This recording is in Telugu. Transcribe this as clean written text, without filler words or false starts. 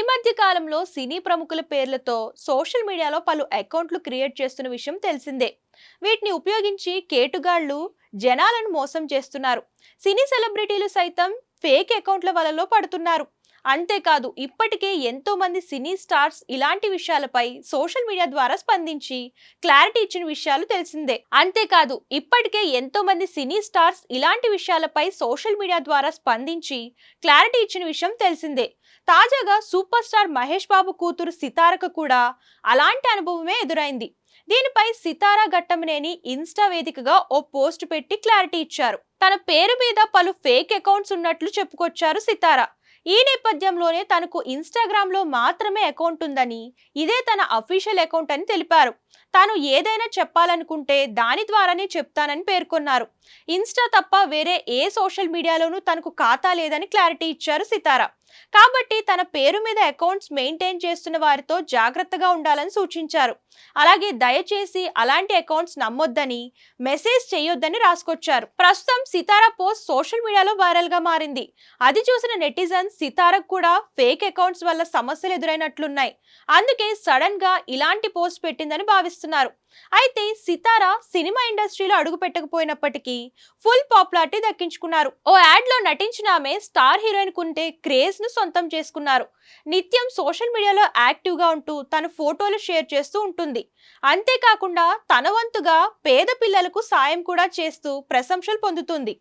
మధ్య కాలంలో సినీ ప్రముఖుల పేర్లతో సోషల్ మీడియాలో పలు అకౌంట్లు క్రియేట్ చేస్తున్న విషయం తెలిసిందే. వీటిని ఉపయోగించి కేటుగాళ్లు జనాలను మోసం చేస్తున్నారు. సినీ సెలబ్రిటీలు సైతం ఫేక్ అకౌంట్ల వలలో పడుతున్నారు. అంతేకాదు, ఇప్పటికే ఎంతో మంది సినీ స్టార్స్ ఇలాంటి విషయాలపై సోషల్ మీడియా ద్వారా స్పందించి క్లారిటీ ఇచ్చిన విషయాలు తెలిసిందే. అంతేకాదు, ఇప్పటికే ఎంతో మంది సినీ స్టార్స్ ఇలాంటి విషయాలపై సోషల్ మీడియా ద్వారా స్పందించి క్లారిటీ ఇచ్చిన విషయం తెలిసిందే. తాజాగా సూపర్ స్టార్ మహేష్ బాబు కూతురు సితారకు కూడా అలాంటి అనుభవమే ఎదురైంది. దీనిపై సితారా ఘట్టమనేని ఇన్స్టా వేదికగా ఓ పోస్ట్ పెట్టి క్లారిటీ ఇచ్చారు. తన పేరు మీద పలు ఫేక్ అకౌంట్స్ ఉన్నట్లు చెప్పుకొచ్చారు సితారా. ఈ నేపథ్యంలోనే తనకు ఇన్స్టాగ్రామ్ లో మాత్రమే అకౌంట్ ఉందని, ఇదే తన అఫీషియల్ అకౌంట్ అని తెలిపారు. తాను ఏదైనా చెప్పాలనుకుంటే దాని ద్వారానే చెప్తానని పేర్కొన్నారు. ఇన్స్టా తప్ప వేరే ఏ సోషల్ మీడియాలోనూ తనకు ఖాతా లేదని క్లారిటీ ఇచ్చారు సితారా. కాబట్టి తన పేరు మీద అకౌంట్స్ మెయింటైన్ చేస్తున్న వారితో జాగ్రత్తగా ఉండాలని సూచించారు. అలాగే దయచేసి అలాంటి అకౌంట్స్ నమ్మొద్దని, మెసేజ్ చేయొద్దని రాసుకొచ్చారు. ప్రస్తుతం సితారా పోస్ట్ సోషల్ మీడియాలో వైరల్ గా మారింది. అది చూసిన నెటిజన్స్ సితారకు కూడా ఫేక్ అకౌంట్స్ వల్ల సమస్యలు ఎదురైనట్లున్నాయి, అందుకే సడన్ గా ఇలాంటి పోస్ట్ పెట్టిందని భావిస్తున్నారు. అయితే సితారా సినిమా ఇండస్ట్రీలో అడుగు పెట్టకపోయినప్పటికీ ఫుల్ పాపులారిటీ దక్కించుకున్నారు. ఓ యాడ్ లో నటించిన ఆమె స్టార్ హీరోయిన్ కుంటే క్రేజ్ ను సొంతం చేసుకున్నారు. నిత్యం సోషల్ మీడియాలో యాక్టివ్ గా ఉంటూ తన ఫోటోలు షేర్ చేస్తూ ఉంటుంది. అంతేకాకుండా తన వంతుగా పేద పిల్లలకు సాయం కూడా చేస్తూ ప్రశంసలు పొందుతుంది.